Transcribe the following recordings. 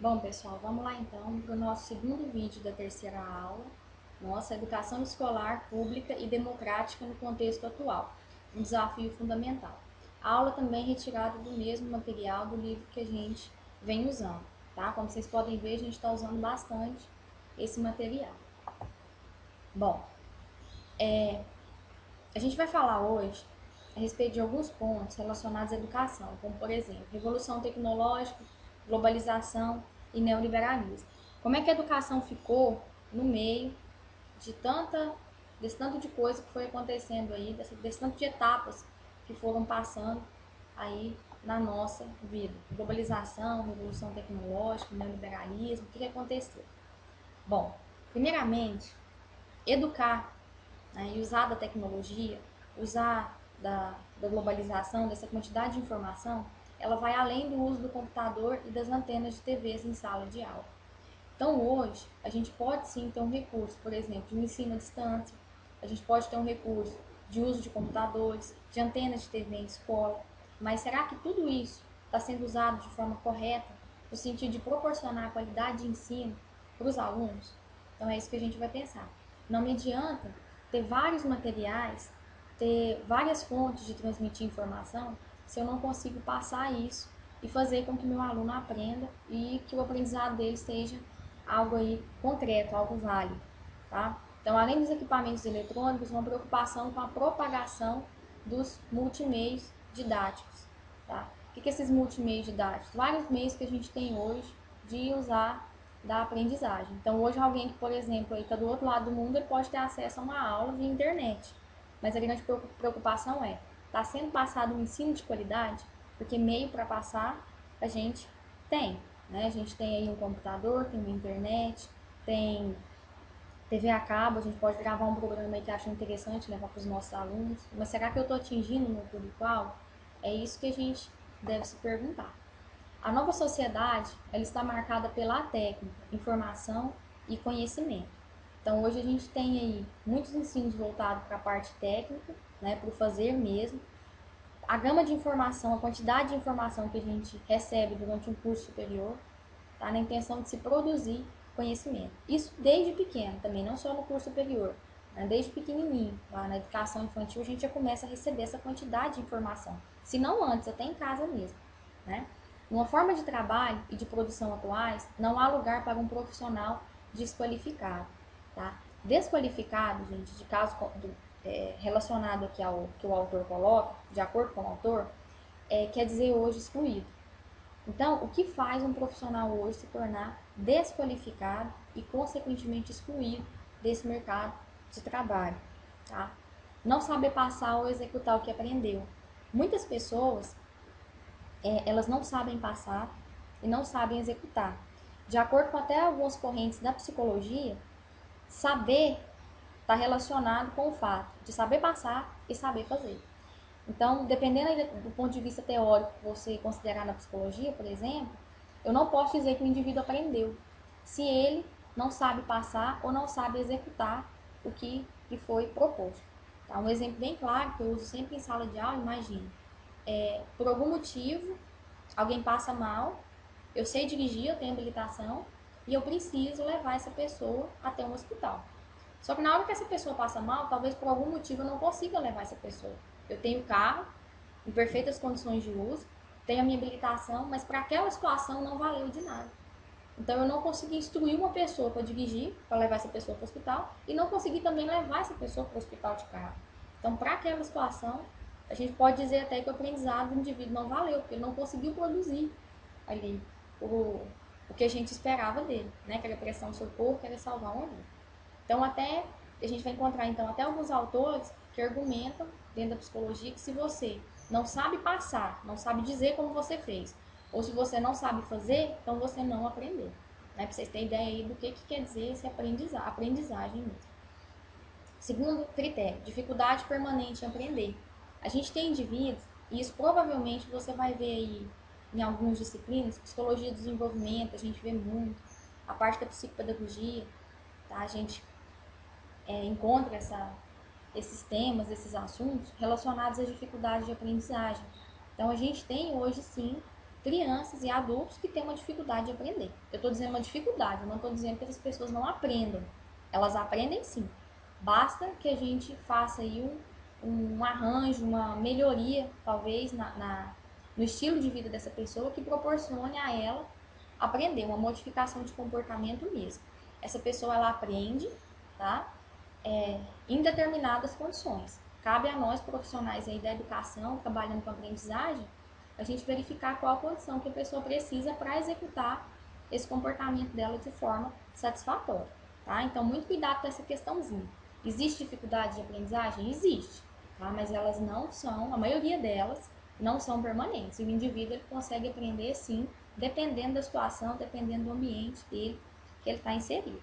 Bom, pessoal, vamos lá então para o nosso segundo vídeo da terceira aula, nossa educação escolar pública e democrática no contexto atual, um desafio fundamental. A aula também é retirada do mesmo material do livro que a gente vem usando, tá? Como vocês podem ver, a gente está usando bastante esse material. Bom, a gente vai falar hoje a respeito de alguns pontos relacionados à educação, como por exemplo, revolução tecnológica, globalização e neoliberalismo. Como é que a educação ficou no meio de desse tanto de coisa que foi acontecendo aí, desse tanto de etapas que foram passando aí na nossa vida. Globalização, revolução tecnológica, neoliberalismo, o que aconteceu? Bom, primeiramente, educar, né, e usar da tecnologia, usar da globalização, dessa quantidade de informação, ela vai além do uso do computador e das antenas de TVs em sala de aula. Então, hoje, a gente pode sim ter um recurso, por exemplo, de um ensino à distância, a gente pode ter um recurso de uso de computadores, de antenas de TV em escola, mas será que tudo isso está sendo usado de forma correta, no sentido de proporcionar qualidade de ensino para os alunos? Então, é isso que a gente vai pensar. Não me adianta ter vários materiais, ter várias fontes de transmitir informação, se eu não consigo passar isso e fazer com que meu aluno aprenda e que o aprendizado dele seja algo aí concreto, algo válido, tá? Então, além dos equipamentos eletrônicos, uma preocupação com a propagação dos multimeios didáticos, tá? O que é esses multimeios didáticos? Vários meios que a gente tem hoje de usar da aprendizagem. Então, hoje alguém que, por exemplo, está do outro lado do mundo, ele pode ter acesso a uma aula via internet. Mas a grande preocupação é, está sendo passado um ensino de qualidade? Porque meio para passar a gente tem, né? A gente tem aí um computador, tem uma internet, tem TV a cabo, a gente pode gravar um programa aí que acha interessante levar para os nossos alunos. Mas será que eu estou atingindo o meu público-alvo? É isso que a gente deve se perguntar. A nova sociedade, ela está marcada pela técnica, informação e conhecimento. Então, hoje a gente tem aí muitos ensinos voltados para a parte técnica, né, para o fazer mesmo. A gama de informação, a quantidade de informação que a gente recebe durante um curso superior, tá, na intenção de se produzir conhecimento. Isso desde pequeno também, não só no curso superior, né, desde pequenininho. Lá na educação infantil a gente já começa a receber essa quantidade de informação, se não antes, até em casa mesmo, né? Numa forma de trabalho e de produção atuais, não há lugar para um profissional desqualificado, tá? Desqualificado, gente, de caso relacionado aqui ao que o autor coloca, de acordo com o autor, quer dizer hoje excluído. Então, o que faz um profissional hoje se tornar desqualificado e, consequentemente, excluído desse mercado de trabalho, tá? Não saber passar ou executar o que aprendeu. Muitas pessoas, elas não sabem passar e não sabem executar. De acordo com até algumas correntes da psicologia, saber está relacionado com o fato de saber passar e saber fazer. Então, dependendo do ponto de vista teórico que você considerar na psicologia, por exemplo, eu não posso dizer que o indivíduo aprendeu se ele não sabe passar ou não sabe executar o que lhe foi proposto. Tá? Um exemplo bem claro que eu uso sempre em sala de aula, imagina. Por algum motivo, alguém passa mal, eu sei dirigir, eu tenho habilitação e eu preciso levar essa pessoa até um hospital. Só que na hora que essa pessoa passa mal, talvez por algum motivo eu não consiga levar essa pessoa. Eu tenho carro, em perfeitas condições de uso, tenho a minha habilitação, mas para aquela situação não valeu de nada. Então eu não consegui instruir uma pessoa para dirigir, para levar essa pessoa para o hospital, e não consegui também levar essa pessoa para o hospital de carro. Então, para aquela situação, a gente pode dizer até que o aprendizado do indivíduo não valeu, porque ele não conseguiu produzir ali o que a gente esperava dele, né? Que era pressão no seu corpo, que era salvar uma vida. Então, até a gente vai encontrar então até alguns autores que argumentam dentro da psicologia que se você não sabe passar, não sabe dizer como você fez, ou se você não sabe fazer, então você não aprendeu. Né? Para vocês terem ideia aí do que quer dizer esse aprendizagem mesmo. Segundo critério, dificuldade permanente em aprender. A gente tem indivíduos, e isso provavelmente você vai ver aí em algumas disciplinas, psicologia do desenvolvimento, a gente vê muito, a parte da psicopedagogia, tá? A gente encontra esses temas, esses assuntos relacionados às dificuldades de aprendizagem. Então, a gente tem hoje, sim, crianças e adultos que têm uma dificuldade de aprender. Eu estou dizendo uma dificuldade, eu não estou dizendo que as pessoas não aprendam. Elas aprendem sim. Basta que a gente faça aí um arranjo, uma melhoria, talvez, no estilo de vida dessa pessoa que proporcione a ela aprender, uma modificação de comportamento mesmo. Essa pessoa, ela aprende, tá? Em determinadas condições. Cabe a nós, profissionais aí da educação, trabalhando com aprendizagem, a gente verificar qual a condição que a pessoa precisa para executar esse comportamento dela de forma satisfatória, tá? Então, muito cuidado com essa questãozinha. Existe dificuldade de aprendizagem? Existe, tá? Mas elas não são, a maioria delas, não são permanentes. O indivíduo ele consegue aprender sim, dependendo da situação, dependendo do ambiente dele que ele está inserido.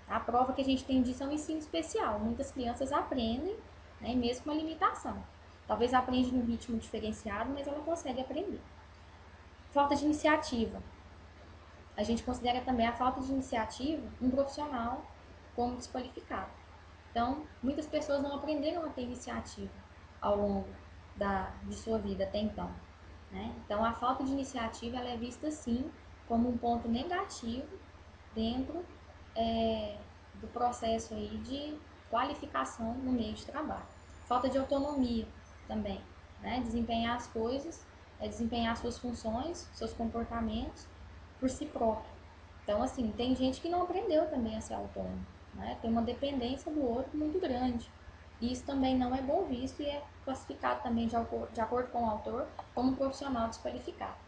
A prova que a gente tem disso é um ensino especial. Muitas crianças aprendem, né, mesmo com a limitação. Talvez aprende num ritmo diferenciado, mas ela consegue aprender. Falta de iniciativa. A gente considera também a falta de iniciativa um profissional como desqualificado. Então, muitas pessoas não aprenderam a ter iniciativa ao longo de sua vida até então. Né? Então, a falta de iniciativa ela é vista, sim, como um ponto negativo dentro do processo aí de qualificação no meio de trabalho. Falta de autonomia também, né? Desempenhar as coisas, desempenhar suas funções, seus comportamentos por si próprio. Então, assim, tem gente que não aprendeu também a ser autônomo, né? Tem uma dependência do outro muito grande. E isso também não é bom visto e é classificado também, de acordo com o autor, como um profissional desqualificado.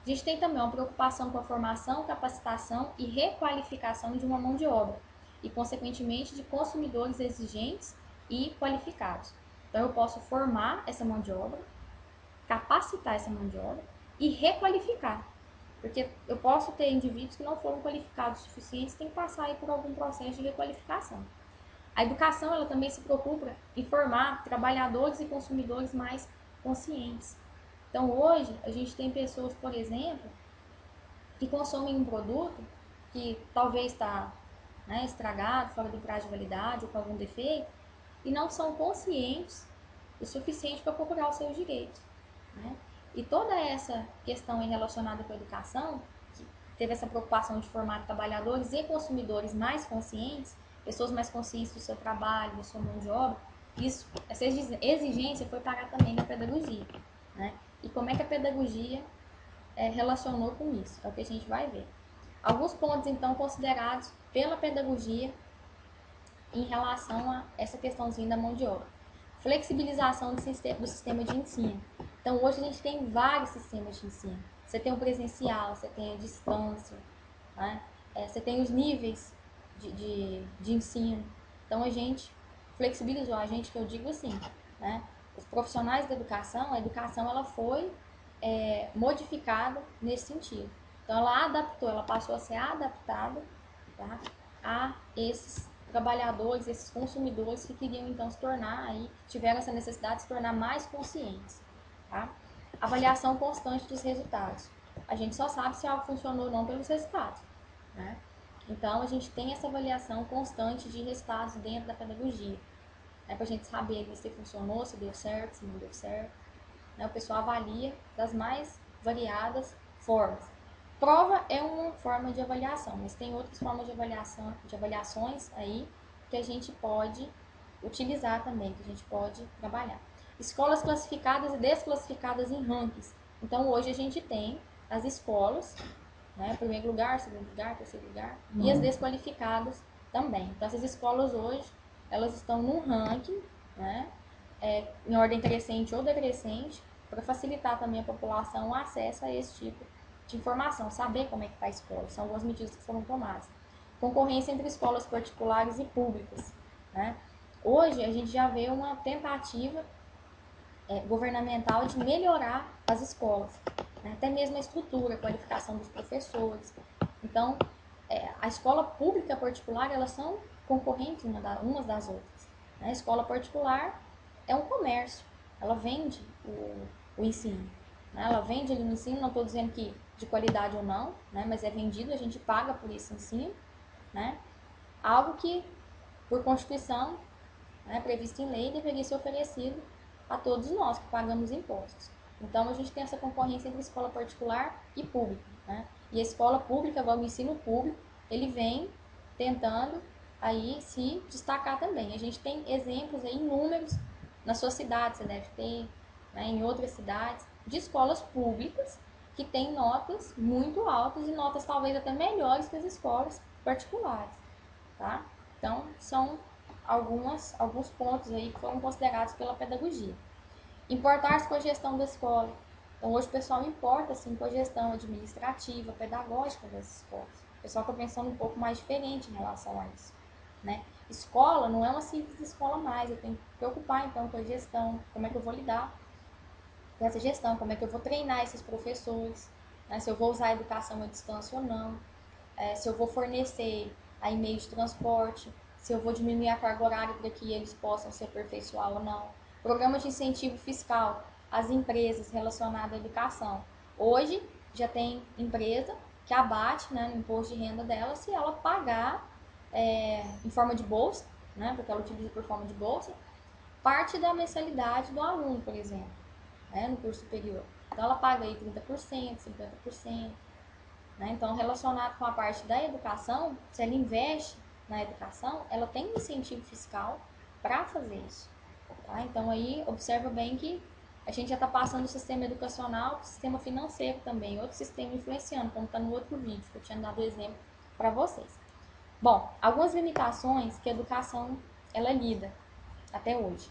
A gente tem também uma preocupação com a formação, capacitação e requalificação de uma mão de obra e, consequentemente, de consumidores exigentes e qualificados. Então, eu posso formar essa mão de obra, capacitar essa mão de obra e requalificar. Porque eu posso ter indivíduos que não foram qualificados o suficiente, tem que passar aí por algum processo de requalificação. A educação ela também se preocupa em formar trabalhadores e consumidores mais conscientes. Então, hoje, a gente tem pessoas, por exemplo, que consomem um produto que talvez está, né, estragado, fora do prazo de validade ou com algum defeito, e não são conscientes o suficiente para procurar os seus direitos. Né? E toda essa questão relacionada com a educação, que teve essa preocupação de formar trabalhadores e consumidores mais conscientes, pessoas mais conscientes do seu trabalho, da sua mão de obra, essa exigência foi parar também na pedagogia. Né? E como é que a pedagogia relacionou com isso? É o que a gente vai ver. Alguns pontos, então, considerados pela pedagogia em relação a essa questãozinha da mão de obra. Flexibilização do sistema de ensino. Então, hoje a gente tem vários sistemas de ensino. Você tem o presencial, você tem a distância, né? Você tem os níveis de ensino. Então, a gente flexibilizou, a gente que eu digo assim, né? Os profissionais da educação, a educação ela foi modificada nesse sentido. Então, ela adaptou, ela passou a ser adaptada, tá, a esses trabalhadores, esses consumidores que queriam então se tornar aí, tiveram essa necessidade de se tornar mais conscientes, tá? Avaliação constante dos resultados. A gente só sabe se algo funcionou ou não pelos resultados, né? Então a gente tem essa avaliação constante de resultados dentro da pedagogia, né? Para a gente saber se funcionou, se deu certo, se não deu certo, né? O pessoal avalia das mais variadas formas. Prova é uma forma de avaliação, mas tem outras formas de avaliação, de avaliações aí que a gente pode utilizar também, que a gente pode trabalhar. Escolas classificadas e desclassificadas em rankings. Então hoje a gente tem as escolas, né, primeiro lugar, segundo lugar, terceiro lugar, e as desqualificadas também. Então essas escolas hoje, elas estão num ranking, né, em ordem crescente ou decrescente, para facilitar também a população o acesso a esse tipo de informação, saber como é que está a escola. São algumas medidas que foram tomadas. Concorrência entre escolas particulares e públicas. Né? Hoje a gente já vê uma tentativa governamental de melhorar as escolas, né? Até mesmo a estrutura, a qualificação dos professores. Então, a escola pública e a particular, elas são concorrentes umas das outras. Né? A escola particular é um comércio, ela vende o ensino. Né? Ela vende ali o ensino, não estou dizendo que de qualidade ou não, né? Mas é vendido, a gente paga por esse ensino. Né? Algo que, por Constituição, né, previsto em lei, deveria ser oferecido a todos nós que pagamos impostos. Então, a gente tem essa concorrência entre escola particular e pública, né? E a escola pública, o ensino público, ele vem tentando aí se destacar também. A gente tem exemplos aí inúmeros na sua cidade, você deve ter, né, em outras cidades, de escolas públicas que têm notas muito altas e notas talvez até melhores que as escolas particulares, tá? Então, são alguns pontos aí que foram considerados pela pedagogia. Importar-se com a gestão da escola. Então, hoje o pessoal importa assim, com a gestão administrativa, pedagógica das escolas. O pessoal está pensando um pouco mais diferente em relação a isso, né? Escola não é uma simples escola mais, eu tenho que me preocupar então com a gestão, como é que eu vou lidar com essa gestão, como é que eu vou treinar esses professores, né? Se eu vou usar a educação à distância ou não, se eu vou fornecer aí meio de transporte, se eu vou diminuir a carga horária para que eles possam se aperfeiçoar ou não. Programas de incentivo fiscal às empresas relacionadas à educação. Hoje já tem empresa que abate, né, no imposto de renda dela se ela pagar em forma de bolsa, né, porque ela utiliza por forma de bolsa, parte da mensalidade do aluno, por exemplo, né, no curso superior. Então ela paga aí 30%, 50%. Né? Então, relacionado com a parte da educação, se ela investe na educação, ela tem um incentivo fiscal para fazer isso. Tá? Então, aí, observa bem que a gente já está passando do sistema educacional para o sistema financeiro também, outro sistema influenciando, como está no outro vídeo, que eu tinha dado exemplo para vocês. Bom, algumas limitações que a educação ela lida até hoje.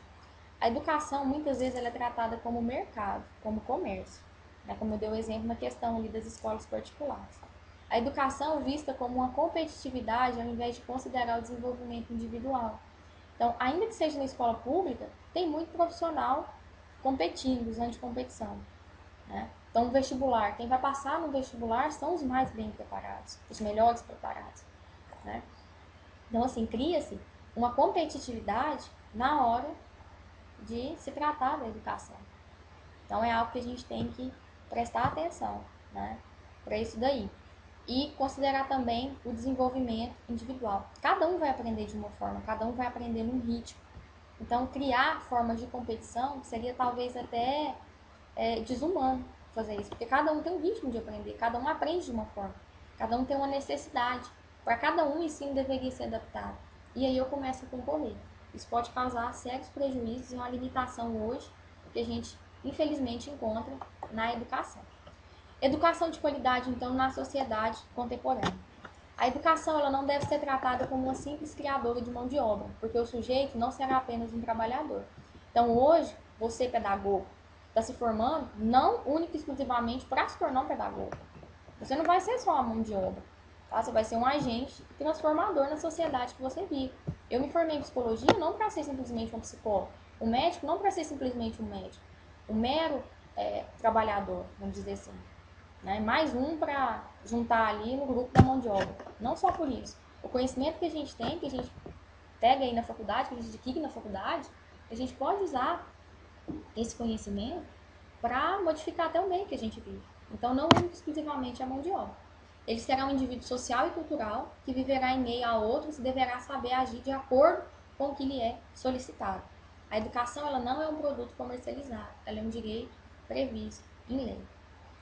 A educação, muitas vezes, ela é tratada como mercado, como comércio, né? Como eu dei o exemplo na questão ali das escolas particulares. A educação vista como uma competitividade ao invés de considerar o desenvolvimento individual. Então, ainda que seja na escola pública, tem muito profissional competindo, usando de competição, né? Então, o vestibular, quem vai passar no vestibular são os mais bem preparados, os melhores preparados, né? Então, assim, cria-se uma competitividade na hora de se tratar da educação. Então, é algo que a gente tem que prestar atenção, né, para isso daí. E considerar também o desenvolvimento individual. Cada um vai aprender de uma forma, cada um vai aprender num ritmo. Então, criar formas de competição seria talvez até desumano fazer isso, porque cada um tem um ritmo de aprender, cada um aprende de uma forma, cada um tem uma necessidade. Para cada um, o ensino deveria ser adaptado. E aí eu começo a concorrer. Isso pode causar sérios prejuízos e uma limitação hoje que a gente, infelizmente, encontra na educação. Educação de qualidade, então, na sociedade contemporânea. A educação ela não deve ser tratada como uma simples criadora de mão de obra, porque o sujeito não será apenas um trabalhador. Então, hoje, você, pedagogo, está se formando não única e exclusivamente para se tornar um pedagogo. Você não vai ser só uma mão de obra, tá? Você vai ser um agente transformador na sociedade que você vive. Eu me formei em psicologia não para ser simplesmente um psicólogo. O médico não para ser simplesmente um médico. Um mero trabalhador, vamos dizer assim. Né? Mais um para juntar ali no grupo da mão de obra. Não só por isso. O conhecimento que a gente tem, que a gente pega aí na faculdade, que a gente adquire na faculdade, a gente pode usar esse conhecimento para modificar até o meio que a gente vive. Então, não único exclusivamente a mão de obra. Ele será um indivíduo social e cultural que viverá em meio a outros e deverá saber agir de acordo com o que lhe é solicitado. A educação ela não é um produto comercializado, ela é um direito previsto em lei.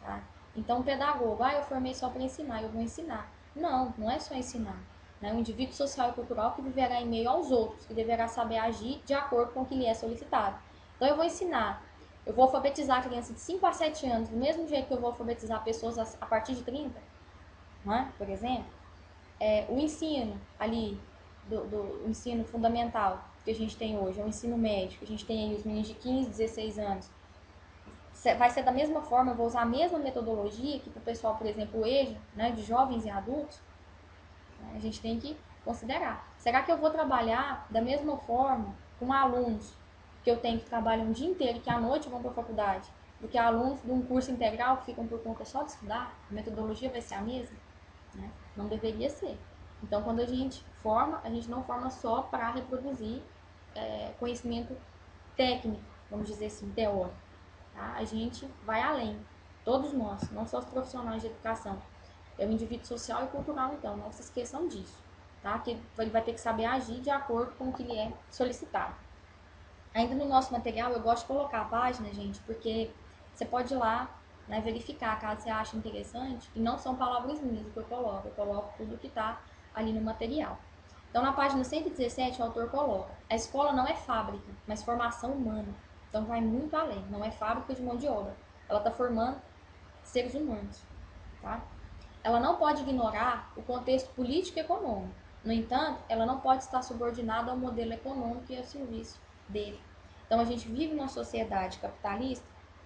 Tá? Então, o pedagogo, eu formei só para ensinar, eu vou ensinar. Não, não é só ensinar. É um indivíduo social e cultural que viverá em meio aos outros, que deverá saber agir de acordo com o que lhe é solicitado. Então, eu vou ensinar, eu vou alfabetizar crianças de 5 a 7 anos, do mesmo jeito que eu vou alfabetizar pessoas a partir de 30, não é? Por exemplo. O ensino ali, do ensino fundamental que a gente tem hoje, é o ensino médio, que a gente tem aí os meninos de 15, 16 anos, vai ser da mesma forma, eu vou usar a mesma metodologia que para o pessoal, por exemplo, o EJA, né, de jovens e adultos, né, a gente tem que considerar. Será que eu vou trabalhar da mesma forma com alunos que eu tenho que trabalham um dia inteiro e que à noite vão para a faculdade, do que alunos de um curso integral que ficam por conta só de estudar? A metodologia vai ser a mesma? Né? Não deveria ser. Então, quando a gente forma, a gente não forma só para reproduzir conhecimento técnico, vamos dizer assim, teórico. Tá? A gente vai além. Todos nós, não só os profissionais de educação. É o indivíduo social e cultural, então, não se esqueçam disso. Tá? Que ele vai ter que saber agir de acordo com o que lhe é solicitado. Ainda no nosso material, eu gosto de colocar a página, gente, porque Você pode ir lá, né, verificar caso você ache interessante, e não são palavras minhas que eu coloco tudo que está ali no material. Então, na página 117, o autor coloca: a escola não é fábrica, mas formação humana. Então, vai muito além, não é fábrica de mão de obra. Ela está formando seres humanos, tá? Ela não pode ignorar o contexto político e econômico. No entanto, ela não pode estar subordinada ao modelo econômico e ao serviço dele. Então, a gente vive numa sociedade capitalista?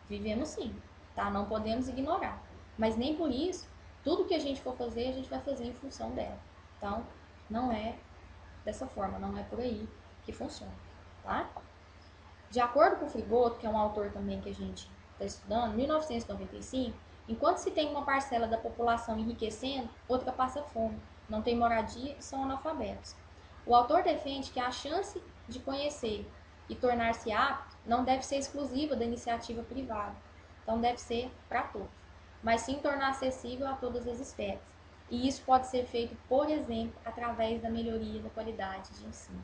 Vivemos sim, tá? Não podemos ignorar. Mas nem por isso, tudo que a gente for fazer, a gente vai fazer em função dela. Então, não é dessa forma, não é por aí que funciona, tá? De acordo com o Frigoto, que é um autor também que a gente está estudando, em 1995, enquanto se tem uma parcela da população enriquecendo, outra passa fome, não tem moradia e são analfabetos. O autor defende que a chance de conhecer e tornar-se apto não deve ser exclusiva da iniciativa privada, então deve ser para todos, mas sim tornar acessível a todas as esferas. E isso pode ser feito, por exemplo, através da melhoria da qualidade de ensino.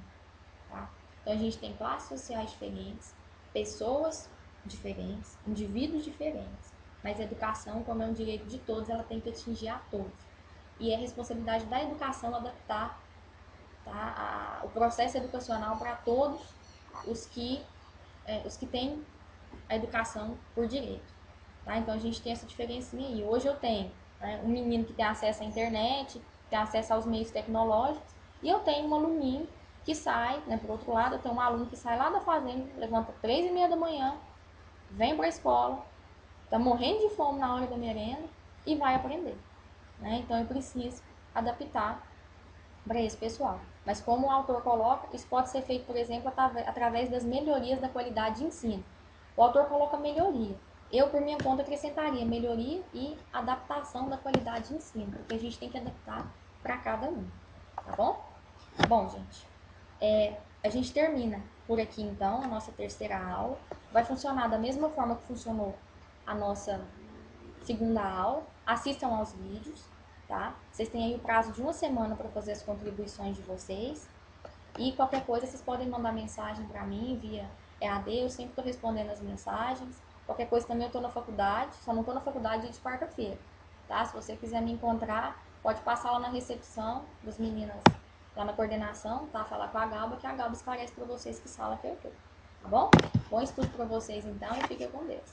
Tá? Então a gente tem classes sociais diferentes, pessoas diferentes, indivíduos diferentes, mas a educação, como é um direito de todos, ela tem que atingir a todos. E é responsabilidade da educação adaptar, tá, o processo educacional para todos os que têm a educação por direito. Tá? Então a gente tem essa diferencinha aí. Hoje eu tenho, né, um menino que tem acesso à internet, tem acesso aos meios tecnológicos, e eu tenho um aluninho que sai, né, por outro lado, eu tenho um aluno que sai lá da fazenda, levanta 3h30 da manhã, vem para a escola, tá morrendo de fome na hora da merenda e vai aprender. Né? Então eu preciso adaptar para esse pessoal. Mas como o autor coloca, isso pode ser feito, por exemplo, através das melhorias da qualidade de ensino. O autor coloca melhoria. Eu, por minha conta, acrescentaria melhoria e adaptação da qualidade de ensino, porque a gente tem que adaptar para cada um, tá bom? Bom, gente, a gente termina por aqui, então, a nossa terceira aula. Vai funcionar da mesma forma que funcionou a nossa segunda aula. Assistam aos vídeos, tá? Vocês têm aí o prazo de uma semana para fazer as contribuições de vocês. E qualquer coisa, vocês podem mandar mensagem para mim via EAD, eu sempre estou respondendo as mensagens. Qualquer coisa também eu estou na faculdade, só não estou na faculdade de quarta-feira, tá? Se você quiser me encontrar, pode passar lá na recepção das meninas, lá na coordenação, tá? Falar com a Galba, que a Galba esclarece para vocês que sala que eu tô, tá bom? Bom estudo para vocês então e fiquem com Deus.